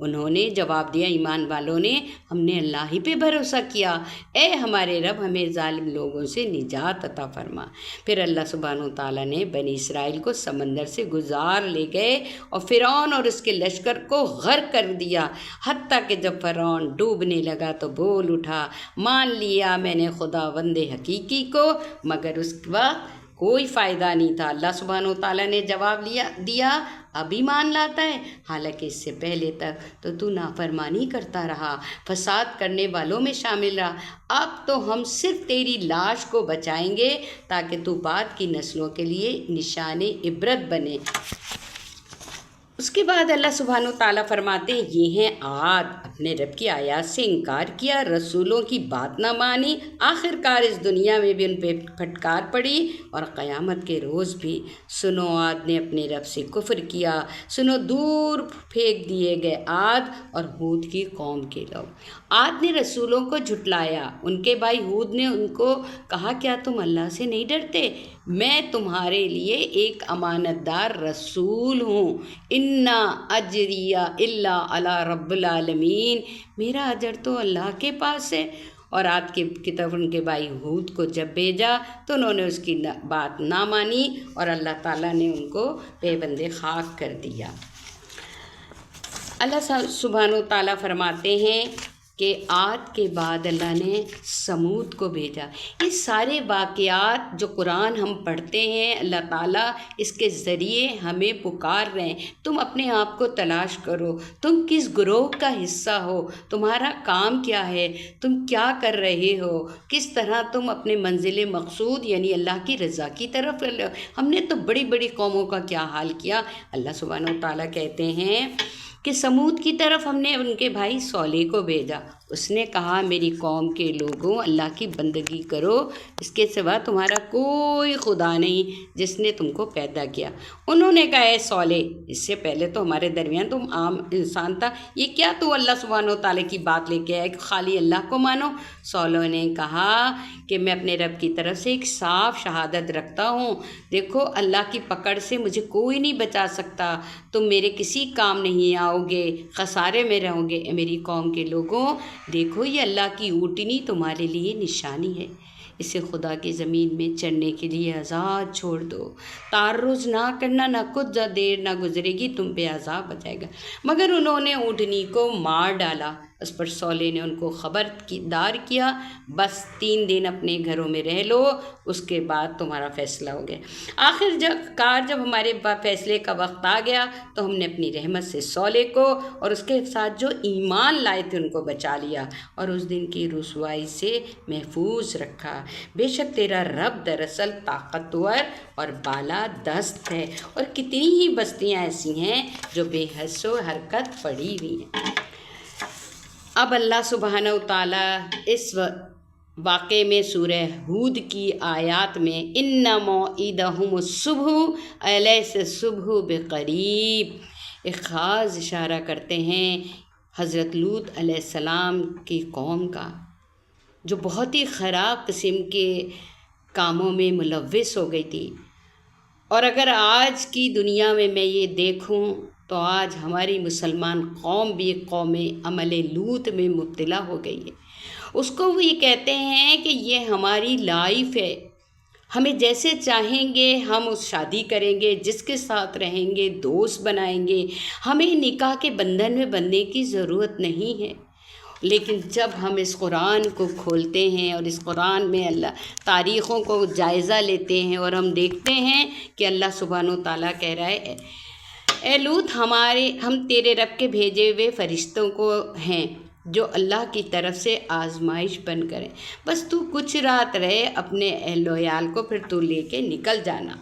انہوں نے جواب دیا ایمان والوں نے ہم نے اللہ ہی پہ بھروسہ کیا، اے ہمارے رب ہمیں ظالم لوگوں سے نجات عطا فرما۔ پھر اللہ سبحانہ و تعالیٰ نے بنی اسرائیل کو سمندر سے گزار لے گئے اور فرعون اور اس کے لشکر کو غرق کر دیا، حتیٰ کہ جب فرعون ڈوبنے لگا تو بول اٹھا مان لیا میں نے خداوند حقیقی کو، مگر اس وقت کوئی فائدہ نہیں تھا۔ اللہ سبحانہ و تعالیٰ نے جواب دیا اب ایمان لاتا ہے، حالانکہ اس سے پہلے تک تو نافرمانی کرتا رہا، فساد کرنے والوں میں شامل رہا۔ اب تو ہم صرف تیری لاش کو بچائیں گے تاکہ تو بعد کی نسلوں کے لیے نشان عبرت بنے۔ اس کے بعد اللہ سبحانہ و تعالیٰ فرماتے ہیں یہ ہیں عاد، اپنے رب کی آیات سے انکار کیا، رسولوں کی بات نہ مانی، آخر کار اس دنیا میں بھی ان پہ پھٹکار پڑی اور قیامت کے روز بھی۔ سنو عاد نے اپنے رب سے کفر کیا، سنو دور پھینک دیے گئے عاد اور ہود کی قوم کے لوگ۔ عاد نے رسولوں کو جھٹلایا، ان کے بھائی ہود نے ان کو کہا کیا تم اللہ سے نہیں ڈرتے؟ میں تمہارے لیے ایک امانت دار رسول ہوں، انا اجری الا علی رب العالمین، میرا اجر تو اللہ کے پاس ہے۔ اور عاد کی طرف ان کے بھائی ہود کو جب بھیجا تو انہوں نے اس کی بات نہ مانی اور اللہ تعالیٰ نے ان کو پیوند خاک کر دیا۔ اللہ سبحانہ و تعالیٰ فرماتے ہیں کہ عاد کے بعد اللہ نے سمود کو بھیجا۔ یہ سارے واقعات جو قرآن ہم پڑھتے ہیں، اللہ تعالیٰ اس کے ذریعے ہمیں پکار رہے ہیں تم اپنے آپ کو تلاش کرو، تم کس گروہ کا حصہ ہو، تمہارا کام کیا ہے، تم کیا کر رہے ہو، کس طرح تم اپنے منزل مقصود یعنی اللہ کی رضا کی طرف۔ ہم نے تو بڑی بڑی قوموں کا کیا حال کیا۔ اللہ سبحانہ و تعالیٰ کہتے ہیں کہ سمود کی طرف ہم نے ان کے بھائی صالح کو بھیجا، اس نے کہا میری قوم کے لوگوں اللہ کی بندگی کرو، اس کے سوا تمہارا کوئی خدا نہیں جس نے تم کو پیدا کیا۔ انہوں نے کہا اے صالح اس سے پہلے تو ہمارے درمیان تم عام انسان تھا، یہ کیا تو اللہ سبحانہ و تعالیٰ کی بات لے کے آئے کہ خالی اللہ کو مانو؟ صالح نے کہا کہ میں اپنے رب کی طرف سے ایک صاف شہادت رکھتا ہوں، دیکھو اللہ کی پکڑ سے مجھے کوئی نہیں بچا سکتا، تم میرے کسی کام نہیں آؤ گے، خسارے میں رہو گے۔ اے میری قوم کے لوگوں دیکھو یہ اللہ کی اونٹنی تمہارے لیے نشانی ہے، اسے خدا کی زمین میں چرنے کے لیے آزاد چھوڑ دو، تعرض نہ کرنا، نہ کچھ دیر نہ گزرے گی تم پہ عذاب آ جائے گا۔ مگر انہوں نے اونٹنی کو مار ڈالا۔ اس پر صالح نے ان کو خبردار کیا بس 3 دن اپنے گھروں میں رہ لو، اس کے بعد تمہارا فیصلہ ہو گیا۔ آخر جب ہمارے فیصلے کا وقت آ گیا تو ہم نے اپنی رحمت سے صالح کو اور اس کے ساتھ جو ایمان لائے تھے ان کو بچا لیا اور اس دن کی رسوائی سے محفوظ رکھا۔ بے شک تیرا رب دراصل طاقتور اور بالا دست ہے، اور کتنی ہی بستیاں ایسی ہیں جو بے حس و حرکت پڑی ہوئی ہیں۔ اب اللہ سبحانہ و تعالیٰ اس واقعے میں سورہ ہود کی آیات میں ان موعدہم الصبح الیس الصبح بقریب ایک خاص اشارہ کرتے ہیں حضرت لوط علیہ السلام کی قوم کا، جو بہت ہی خراب قسم کے کاموں میں ملوث ہو گئی تھی۔ اور اگر آج کی دنیا میں یہ دیکھوں تو آج ہماری مسلمان قوم بھی قوم عمل لوط میں مبتلا ہو گئی ہے۔ اس کو وہ یہ کہتے ہیں کہ یہ ہماری لائف ہے، ہمیں جیسے چاہیں گے ہم اس شادی کریں گے، جس کے ساتھ رہیں گے دوست بنائیں گے، ہمیں نکاح کے بندھن میں بندھنے کی ضرورت نہیں ہے۔ لیکن جب ہم اس قرآن کو کھولتے ہیں اور اس قرآن میں اللہ تاریخوں کو جائزہ لیتے ہیں اور ہم دیکھتے ہیں کہ اللہ سبحانہ و تعالیٰ کہہ رہا ہے اے لوط ہم تیرے رب کے بھیجے ہوئے فرشتوں کو ہیں جو اللہ کی طرف سے آزمائش بن کریں، بس تو کچھ رات رہے اپنے اہل و عیال کو پھر تو لے کے نکل جانا۔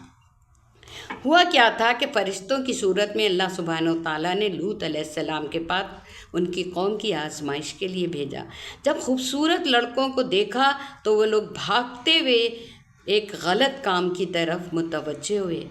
ہوا کیا تھا کہ فرشتوں کی صورت میں اللہ سبحانہ و تعالیٰ نے لوط علیہ السلام کے پاس ان کی قوم کی آزمائش کے لیے بھیجا۔ جب خوبصورت لڑکوں کو دیکھا تو وہ لوگ بھاگتے ہوئے ایک غلط کام کی طرف متوجہ ہوئے۔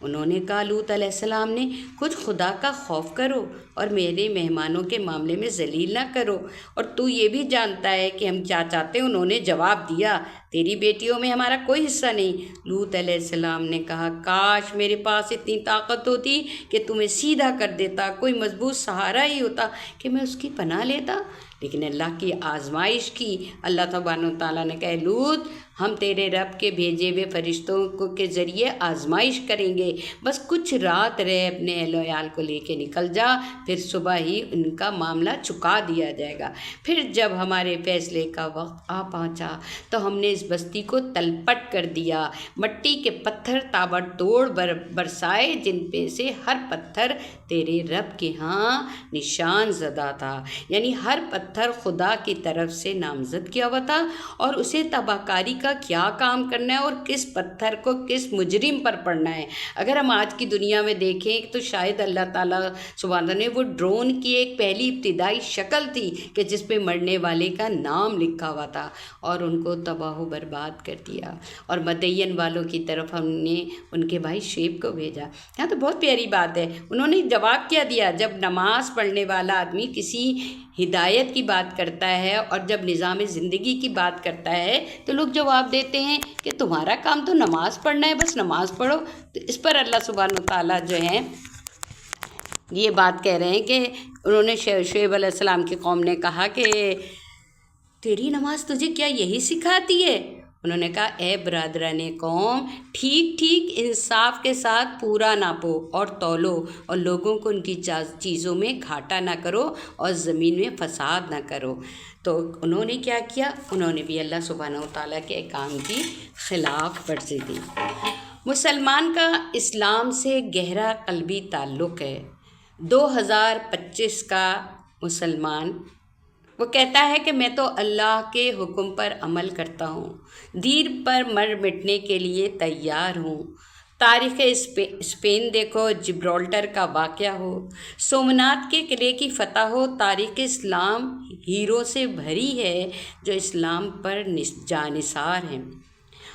انہوں نے کہا لوط علیہ السلام نے کچھ خدا کا خوف کرو اور میرے مہمانوں کے معاملے میں ذلیل نہ کرو، اور تو یہ بھی جانتا ہے کہ ہم کیا چاہتے ہیں۔ انہوں نے جواب دیا تیری بیٹیوں میں ہمارا کوئی حصہ نہیں۔ لوط علیہ السلام نے کہا کاش میرے پاس اتنی طاقت ہوتی کہ تمہیں سیدھا کر دیتا، کوئی مضبوط سہارا ہی ہوتا کہ میں اس کی پناہ لیتا، لیکن اللہ کی آزمائش کی۔ اللہ تبارک و تعالیٰ نے کہا لوط ہم تیرے رب کے بھیجے ہوئے فرشتوں کے ذریعے آزمائش کریں گے، بس کچھ رات رہ اپنے اہل و عیال کو لے کے نکل جا، پھر صبح ہی ان کا معاملہ چکا دیا جائے گا۔ پھر جب ہمارے فیصلے کا وقت آ پہنچا تو ہم نے اس بستی کو تلپٹ کر دیا، مٹی کے پتھر تابڑ توڑ برسائے جن پہ سے ہر پتھر تیرے رب کے ہاں نشان زدہ تھا، یعنی ہر پتھر خدا کی طرف سے نامزد کیا ہوا تھا، اور اسے تباہ کاری کا کیا کام کرنا ہے اور کس پتھر کو کس مجرم پر پڑنا ہے۔ اگر ہم آج کی دنیا میں دیکھیں تو شاید اللہ تعالیٰ سبحانہ نے وہ ڈرون کی ایک پہلی ابتدائی شکل تھی کہ جس پہ مرنے والے کا نام لکھا ہوا تھا، اور ان کو تباہ و برباد کر دیا۔ اور مدین والوں کی طرف ہم نے ان کے بھائی شعیب کو بھیجا۔ یہاں تو بہت پیاری بات ہے، انہوں نے جواب کیا دیا۔ جب نماز پڑھنے والا آدمی کسی ہدایت کی بات کرتا ہے اور جب نظام زندگی کی بات کرتا ہے تو لوگ جواب دیتے ہیں کہ تمہارا کام تو نماز پڑھنا ہے، بس نماز پڑھو۔ تو اس پر اللہ سبحانہ و تعالیٰ جو ہے یہ بات کہہ رہے ہیں کہ انہوں نے شعیب علیہ السلام کی قوم نے کہا کہ تیری نماز تجھے کیا یہی سکھاتی ہے؟ انہوں نے کہا اے برادران قوم، ٹھیک ٹھیک انصاف کے ساتھ پورا ناپو اور تولو، اور لوگوں کو ان کی چیزوں میں گھاٹا نہ کرو اور زمین میں فساد نہ کرو۔ تو انہوں نے کیا کیا؟ انہوں نے بھی اللہ سبحانہ و تعالیٰ کے احکام کی خلاف ورزی دی۔ مسلمان کا اسلام سے گہرا قلبی تعلق ہے۔ 2025 کا مسلمان وہ کہتا ہے کہ میں تو اللہ کے حکم پر عمل کرتا ہوں، دین پر مر مٹنے کے لیے تیار ہوں۔ تاریخ اسپین دیکھو، جبرالٹر کا واقعہ ہو، سومناتھ کے قلعے کی فتح ہو، تاریخ اسلام ہیرو سے بھری ہے جو اسلام پر جانثار ہیں۔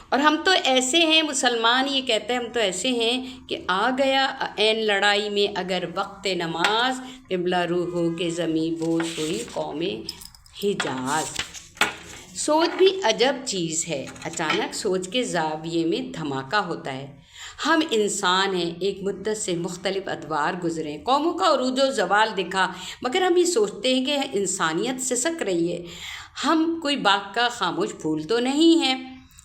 اور ہم تو ایسے ہیں، مسلمان یہ کہتے ہیں ہم تو ایسے ہیں کہ آ گیا عین لڑائی میں اگر وقت نماز، قبلہ روح ہو کے زمیں بوس ہوئی قوم حجاز۔ سوچ بھی عجب چیز ہے، اچانک سوچ کے زاویے میں دھماکہ ہوتا ہے۔ ہم انسان ہیں، ایک مدت سے مختلف ادوار گزرے، قوموں کا عروج و زوال دکھا، مگر ہم یہ سوچتے ہیں کہ انسانیت سسک رہی ہے۔ ہم کوئی باغ کا خاموش پھول تو نہیں ہیں،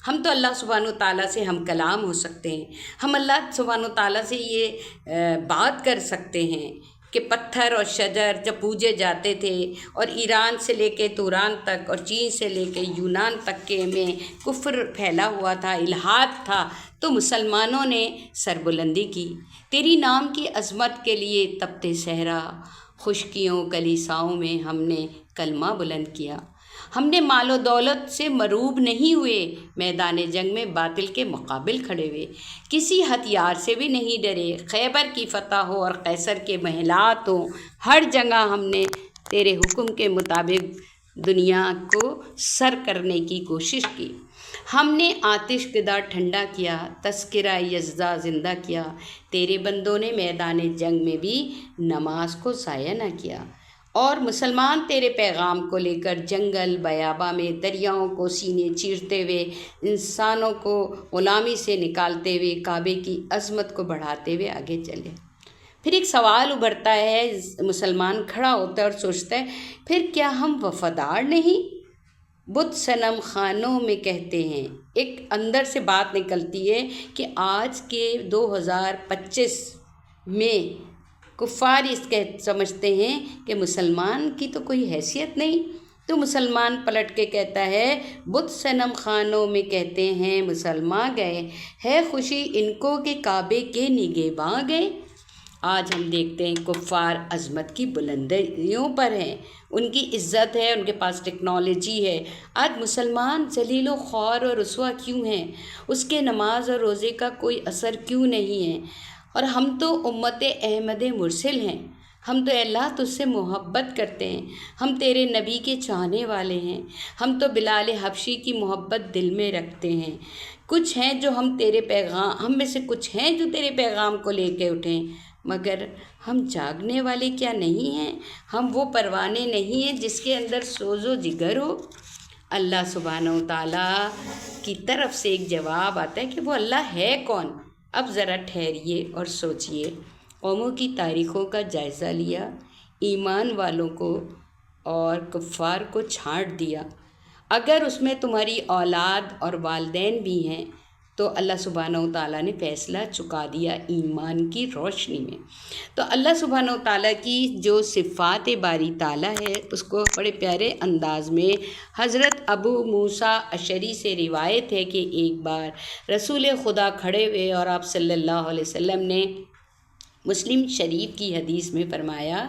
ہم تو اللہ سبحانہ و تعالیٰ سے ہم کلام ہو سکتے ہیں۔ ہم اللہ سبحانہ و تعالیٰ سے یہ بات کر سکتے ہیں کہ پتھر اور شجر جب پوجے جاتے تھے اور ایران سے لے کے توران تک اور چین سے لے کے یونان تک کے میں کفر پھیلا ہوا تھا، الحاد تھا، تو مسلمانوں نے سربلندی کی۔ تیری نام کی عظمت کے لیے تپتے صحرا، خشکیوں کلیساؤں میں ہم نے کلمہ بلند کیا۔ ہم نے مال و دولت سے مروب نہیں ہوئے، میدان جنگ میں باطل کے مقابل کھڑے ہوئے، کسی ہتھیار سے بھی نہیں ڈرے۔ خیبر کی فتح ہو اور قیصر کے محلات ہوں، ہر جگہ ہم نے تیرے حکم کے مطابق دنیا کو سر کرنے کی کوشش کی۔ ہم نے آتش کدہ ٹھنڈا کیا، تذکرہ یزدہ زندہ کیا۔ تیرے بندوں نے میدان جنگ میں بھی نماز کو ضائع نہ کیا، اور مسلمان تیرے پیغام کو لے کر جنگل بیاباں میں دریاؤں کو سینے چیرتے ہوئے، انسانوں کو غلامی سے نکالتے ہوئے، کعبے کی عظمت کو بڑھاتے ہوئے آگے چلے۔ پھر ایک سوال ابھرتا ہے، مسلمان کھڑا ہوتا ہے اور سوچتا ہے پھر کیا ہم وفادار نہیں؟ بت صنم خانوں میں کہتے ہیں، ایک اندر سے بات نکلتی ہے کہ آج کے 2025 میں کفار اس سمجھتے ہیں کہ مسلمان کی تو کوئی حیثیت نہیں۔ تو مسلمان پلٹ کے کہتا ہے بت صنم خانوں میں کہتے ہیں مسلمان گئے، ہے خوشی ان کو کہ کعبے کے نگہباں گئے۔ آج ہم دیکھتے ہیں کفار عظمت کی بلندیوں پر ہیں، ان کی عزت ہے، ان کے پاس ٹیکنالوجی ہے۔ آج مسلمان ذلیل و خوار اور رسوا کیوں ہیں؟ اس کے نماز اور روزے کا کوئی اثر کیوں نہیں ہے؟ اور ہم تو امت احمد مرسل ہیں، ہم تو اے اللہ تجھ سے محبت کرتے ہیں، ہم تیرے نبی کے چاہنے والے ہیں، ہم تو بلال حبشی کی محبت دل میں رکھتے ہیں، کچھ ہیں جو ہم میں سے کچھ ہیں جو تیرے پیغام کو لے کے اٹھیں، مگر ہم جاگنے والے کیا نہیں ہیں؟ ہم وہ پروانے نہیں ہیں جس کے اندر سوز و جگر ہو؟ اللہ سبحانہ و تعالیٰ کی طرف سے ایک جواب آتا ہے کہ وہ اللہ ہے کون؟ اب ذرا ٹھہریے اور سوچئے۔ قوموں کی تاریخوں کا جائزہ لیا، ایمان والوں کو اور کفار کو چھانٹ دیا۔ اگر اس میں تمہاری اولاد اور والدین بھی ہیں تو اللہ سبحانہ و تعالیٰ نے فیصلہ چکا دیا ایمان کی روشنی میں۔ تو اللہ سبحانہ و تعالیٰ کی جو صفات باری تعالیٰ ہے اس کو بڑے پیارے انداز میں حضرت ابو موسیٰ اشعری سے روایت ہے کہ ایک بار رسول خدا کھڑے ہوئے اور آپ صلی اللہ علیہ وسلم نے مسلم شریف کی حدیث میں فرمایا،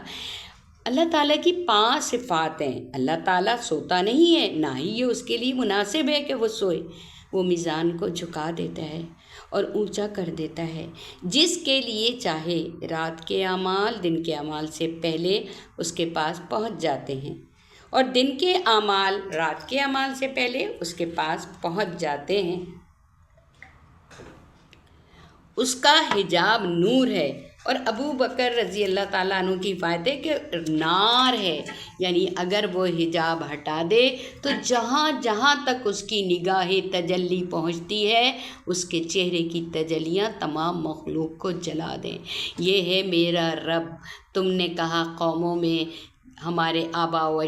اللہ تعالیٰ کی 5 صفات ہیں۔ اللہ تعالیٰ سوتا نہیں ہے، نہ ہی یہ اس کے لیے مناسب ہے کہ وہ سوئے۔ وہ میزان کو جھکا دیتا ہے اور اونچا کر دیتا ہے، جس کے لیے چاہے رات کے اعمال دن کے اعمال سے پہلے اس کے پاس پہنچ جاتے ہیں، اور دن کے اعمال رات کے اعمال سے پہلے اس کے پاس پہنچ جاتے ہیں۔ اس کا حجاب نور ہے، اور ابو بکر رضی اللہ تعالیٰ عنہ کی روایت ہے کہ نار ہے، یعنی اگر وہ حجاب ہٹا دے تو جہاں جہاں تک اس کی نگاہ تجلی پہنچتی ہے اس کے چہرے کی تجلیاں تمام مخلوق کو جلا دیں۔ یہ ہے میرا رب۔ تم نے کہا قوموں میں ہمارے آبا و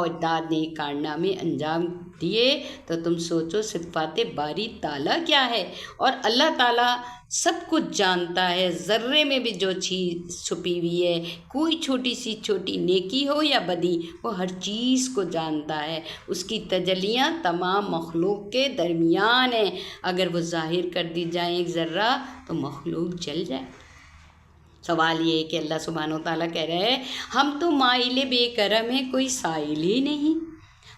اجداد نے کارنامے انجام دیے، تو تم سوچو صفات باری تعالیٰ کیا ہے۔ اور اللہ تعالیٰ سب کچھ جانتا ہے، ذرے میں بھی جو چیز چھپی ہوئی ہے، کوئی چھوٹی سی چھوٹی نیکی ہو یا بدی، وہ ہر چیز کو جانتا ہے۔ اس کی تجلیاں تمام مخلوق کے درمیان ہیں، اگر وہ ظاہر کر دی جائیں ایک ذرہ تو مخلوق جل جائے۔ سوال یہ ہے کہ اللہ سبحانہ و تعالیٰ کہہ رہے ہیں ہم تو مائل بے کرم ہیں، کوئی سائل ہی نہیں،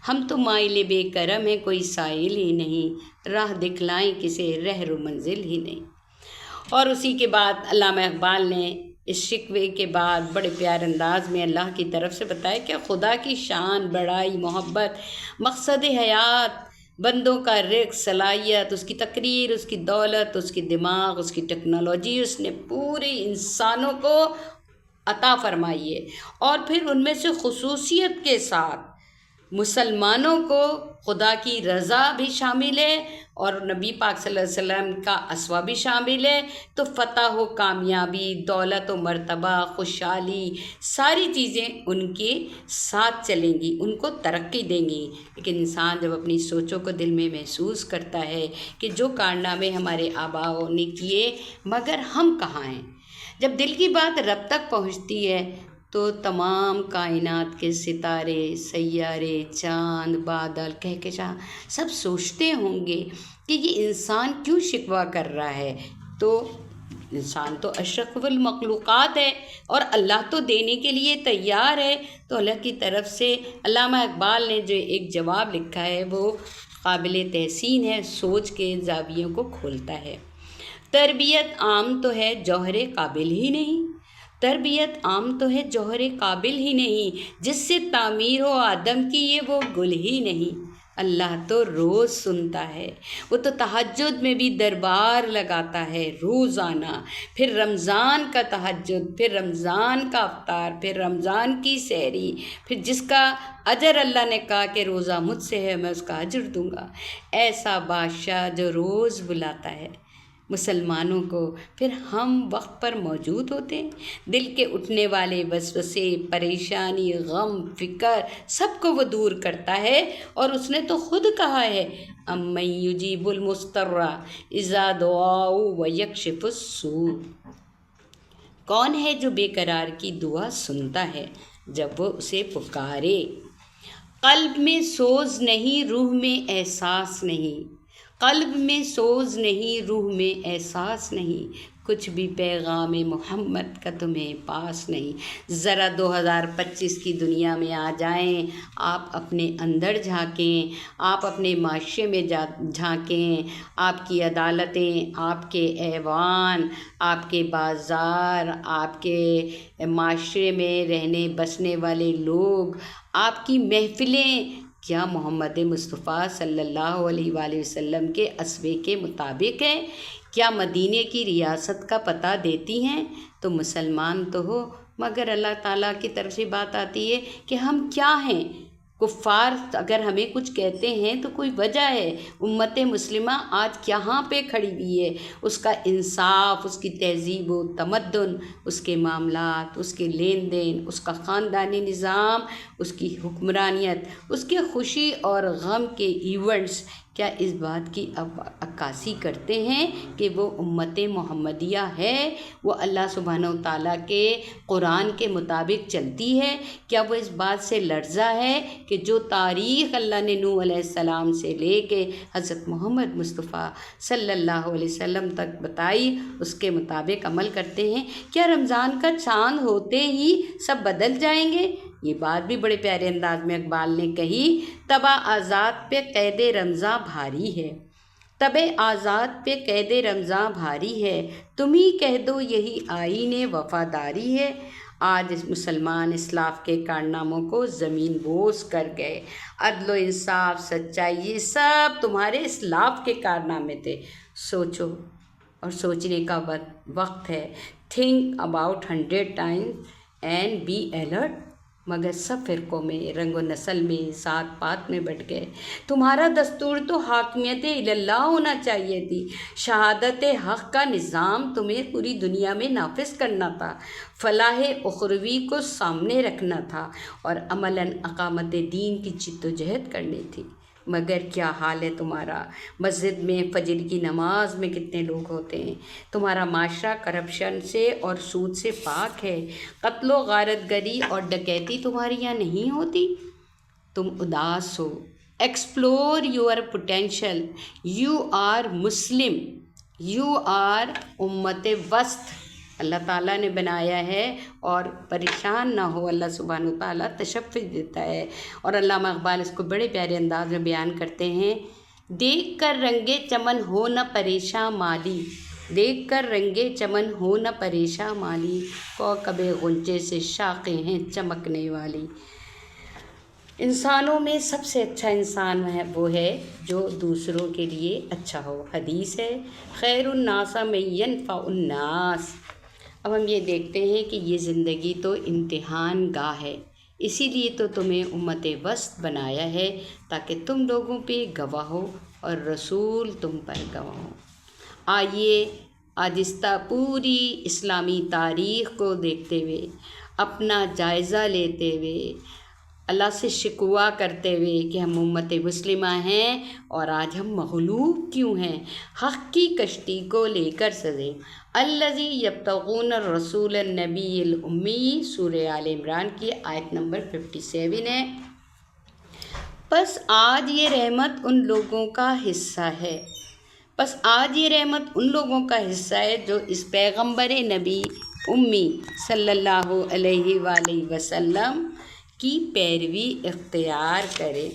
ہم تو مائل بے کرم ہیں، کوئی سائل ہی نہیں، راہ دکھلائیں کسے رہ منزل ہی نہیں۔ اور اسی کے بعد علامہ اقبال نے اس شکوے کے بعد بڑے پیارے انداز میں اللہ کی طرف سے بتایا کہ خدا کی شان، بڑائی، محبت، مقصد حیات، بندوں کا رزق، صلاحیت، اس کی تقریر، اس کی دولت، اس کی دماغ، اس کی ٹیکنالوجی، اس نے پورے انسانوں کو عطا فرمائی ہے، اور پھر ان میں سے خصوصیت کے ساتھ مسلمانوں کو خدا کی رضا بھی شامل ہے اور نبی پاک صلی اللہ علیہ وسلم کا اسوہ بھی شامل ہے۔ تو فتح و کامیابی، دولت و مرتبہ، خوشحالی، ساری چیزیں ان کے ساتھ چلیں گی، ان کو ترقی دیں گی۔ لیکن انسان جب اپنی سوچوں کو دل میں محسوس کرتا ہے کہ جو کارنامے ہمارے آباؤں نے کیے مگر ہم کہاں ہیں، جب دل کی بات رب تک پہنچتی ہے تو تمام کائنات کے ستارے، سیارے، چاند، بادل، کہکشاں سب سوچتے ہوں گے کہ یہ انسان کیوں شکوہ کر رہا ہے۔ تو انسان تو اشرف المخلوقات ہے اور اللہ تو دینے کے لیے تیار ہے۔ تو اللہ کی طرف سے علامہ اقبال نے جو ایک جواب لکھا ہے وہ قابل تحسین ہے، سوچ کے زاویوں کو کھولتا ہے۔ تربیت عام تو ہے جوہر قابل ہی نہیں، تربیت عام تو ہے جوہر قابل ہی نہیں، جس سے تعمیر ہو آدم کی یہ وہ گل ہی نہیں۔ اللہ تو روز سنتا ہے، وہ تو تہجد میں بھی دربار لگاتا ہے روزانہ، پھر رمضان کا تہجد، پھر رمضان کا افطار، پھر رمضان کی سحری، پھر جس کا اجر اللہ نے کہا کہ روزہ مجھ سے ہے میں اس کا اجر دوں گا۔ ایسا بادشاہ جو روز بلاتا ہے مسلمانوں کو، پھر ہم وقت پر موجود ہوتے ہیں۔ دل کے اٹھنے والے وسوسے، پریشانی، غم، فکر سب کو وہ دور کرتا ہے، اور اس نے تو خود کہا ہے اَمَّن یُجِیبُ الْمُضْطَرَّ اِذَا دَعَاهُ وَیَکْشِفُ السُّوءَ، کون ہے جو بے قرار کی دعا سنتا ہے جب وہ اسے پکارے۔ قلب میں سوز نہیں، روح میں احساس نہیں، قلب میں سوز نہیں، روح میں احساس نہیں، کچھ بھی پیغام محمد کا تمہیں پاس نہیں۔ ذرا 2025 کی دنیا میں آ جائیں، آپ اپنے اندر جھانکیں، آپ اپنے معاشرے میں جھانکیں، آپ کی عدالتیں، آپ کے ایوان، آپ کے بازار، آپ کے معاشرے میں رہنے بسنے والے لوگ، آپ کی محفلیں کیا محمد مصطفیٰ صلی اللہ علیہ وآلہ وسلم کے اسوے کے مطابق ہیں؟ کیا مدینے کی ریاست کا پتہ دیتی ہیں؟ تو مسلمان تو ہو، مگر اللہ تعالیٰ کی طرف سے بات آتی ہے کہ ہم کیا ہیں؟ کفار اگر ہمیں کچھ کہتے ہیں تو کوئی وجہ ہے۔ امت مسلمہ آج کہاں پہ کھڑی ہوئی ہے؟ اس کا انصاف، اس کی تہذیب و تمدن، اس کے معاملات، اس کے لین دین، اس کا خاندانی نظام، اس کی حکمرانیت، اس کے خوشی اور غم کے ایونٹس کیا اس بات کی عکاسی کرتے ہیں کہ وہ امت محمدیہ ہے، وہ اللہ سبحانہ و تعالیٰ کے قرآن کے مطابق چلتی ہے؟ کیا وہ اس بات سے لرزہ ہے کہ جو تاریخ اللہ نے نوح علیہ السلام سے لے کے حضرت محمد مصطفیٰ صلی اللہ علیہ وسلم تک بتائی اس کے مطابق عمل کرتے ہیں؟ کیا رمضان کا چاند ہوتے ہی سب بدل جائیں گے؟ یہ بات بھی بڑے پیارے انداز میں اقبال نے کہی، تبا آزاد پہ قید رمضاں بھاری ہے، تب آزاد پہ قید رمضاں بھاری ہے، تم ہی کہہ دو یہی آئین وفاداری ہے۔ آج مسلمان اسلاف کے کارناموں کو زمین بوس کر گئے۔ عدل و انصاف، سچائی، یہ سب تمہارے اسلاف کے کارنامے تھے۔ سوچو اور سوچنے کا وقت ہے۔ Think about 100 times and be alert. مگر سب فرقوں میں، رنگ و نسل میں، ذات پات میں بٹ گئے۔ تمہارا دستور تو حاکمیت اللہ ہونا چاہیے تھی، شہادت حق کا نظام تمہیں پوری دنیا میں نافذ کرنا تھا، فلاح اخروی کو سامنے رکھنا تھا اور عملاً اقامت دین کی جدوجہد کرنی تھی۔ مگر کیا حال ہے تمہارا؟ مسجد میں فجر کی نماز میں کتنے لوگ ہوتے ہیں؟ تمہارا معاشرہ کرپشن سے اور سود سے پاک ہے، قتل و غارت گری اور ڈکیتی تمہاری یہاں نہیں ہوتی۔ تم اداس ہو۔ Explore your potential. You are Muslim, you are امت وسط، اللہ تعالیٰ نے بنایا ہے، اور پریشان نہ ہو، اللہ سبحانہ و تعالیٰ تشفع دیتا ہے۔ اور علامہ اقبال اس کو بڑے پیارے انداز میں بیان کرتے ہیں، دیکھ کر رنگے چمن ہو نہ پریشاں مالی، دیکھ کر رنگے چمن ہو نہ پریشاں مالی، کوکب غنچے سے شاخیں ہیں چمکنے والی۔ انسانوں میں سب سے اچھا انسان وہ ہے جو دوسروں کے لیے اچھا ہو۔ حدیث ہے، خیر الناس من ینفع الناس۔ اب ہم یہ دیکھتے ہیں کہ یہ زندگی تو امتحان گاہ ہے، اسی لیے تو تمہیں امت وسط بنایا ہے تاکہ تم لوگوں پہ گواہ ہو اور رسول تم پر گواہ ہو۔ آئیے آہستہ پوری اسلامی تاریخ کو دیکھتے ہوئے، اپنا جائزہ لیتے ہوئے، اللہ سے شکوہ کرتے ہوئے کہ ہم امت مسلمہ ہیں اور آج ہم مغلوب کیوں ہیں، حق کی کشتی کو لے کر سجیں۔ الذی یبتغون الرسول النبی الامی، سورہ آل عمران کی آیت نمبر 57 ہے۔ بس آج یہ رحمت ان لوگوں کا حصہ ہے، بس آج یہ رحمت ان لوگوں کا حصہ ہے جو اس پیغمبر نبی امی صلی اللہ علیہ وآلہ وسلم کی پیروی اختیار کرے۔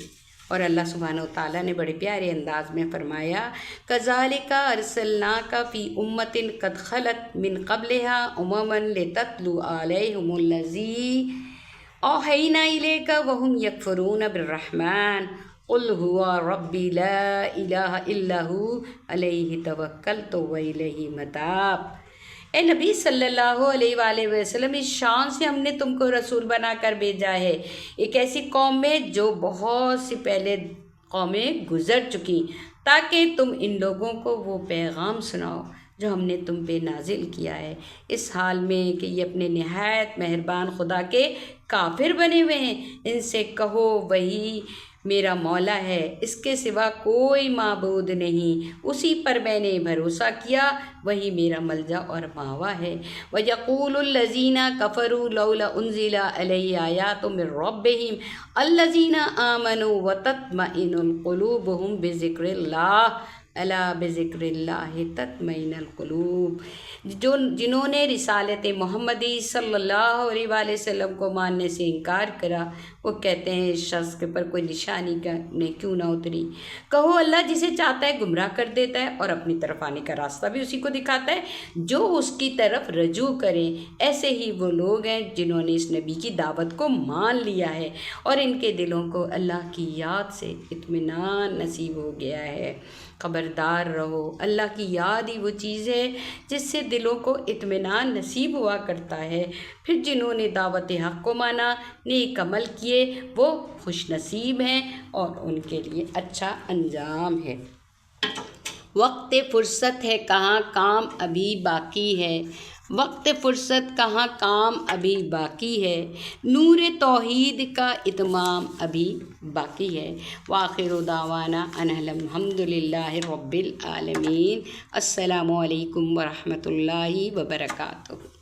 اور اللہ سبحانہ و تعالیٰ نے بڑے پیارے انداز میں فرمایا، کذالک ارسلناک فی امۃ قد خلت من قبلها امما لتتلو علیہم الذی اوحینا الیک وہم یکفرون بالرحمن قل هو ربی لا الہ الا هو علیہ توکلت والیہ متاب۔ اے نبی صلی اللہ علیہ وآلہ وسلم، اس شان سے ہم نے تم کو رسول بنا کر بھیجا ہے ایک ایسی قوم میں جو بہت سی پہلے قومیں گزر چکی، تاکہ تم ان لوگوں کو وہ پیغام سناؤ جو ہم نے تم پہ نازل کیا ہے، اس حال میں کہ یہ اپنے نہایت مہربان خدا کے کافر بنے ہوئے ہیں۔ ان سے کہو وہی میرا مولا ہے، اس کے سوا کوئی معبود نہیں، اسی پر میں نے بھروسہ کیا، وہی میرا ملجا اور ماوا ہے۔ وَيَقُولُ الَّذِينَ كَفَرُوا لَوْلَا أُنزِلَ عَلَيْهِ آيَاتٌ مِّن رَّبِّهِمْ الَّذِينَ آمَنُوا وَتَطْمَئِنُّ قُلُوبُهُم بِذِكْرِ اللَّهِ الا بذکر اللہ تطمئن القلوب۔ جنہوں نے رسالت محمدی صلی اللہ علیہ وآلہ وسلم کو ماننے سے انکار کرا، وہ کہتے ہیں اس شخص کے پر کوئی نشانی کیوں نہ اتری۔ کہو اللہ جسے چاہتا ہے گمراہ کر دیتا ہے اور اپنی طرف آنے کا راستہ بھی اسی کو دکھاتا ہے جو اس کی طرف رجوع کریں۔ ایسے ہی وہ لوگ ہیں جنہوں نے اس نبی کی دعوت کو مان لیا ہے اور ان کے دلوں کو اللہ کی یاد سے اطمینان نصیب ہو گیا ہے۔ خبردار رہو، اللہ کی یاد ہی وہ چیز ہے جس سے دلوں کو اطمینان نصیب ہوا کرتا ہے۔ پھر جنہوں نے دعوت حق کو مانا، نیک عمل کیے، وہ خوش نصیب ہیں اور ان کے لیے اچھا انجام ہے۔ وقت فرصت ہے کہاں کام ابھی باقی ہے، وقت فرصت کہاں کام ابھی باقی ہے، نور توحید کا اتمام ابھی باقی ہے۔ وآخر دعوانا ان الحمد للہ رب العالمین۔ السلام علیکم ورحمۃ اللہ وبرکاتہ۔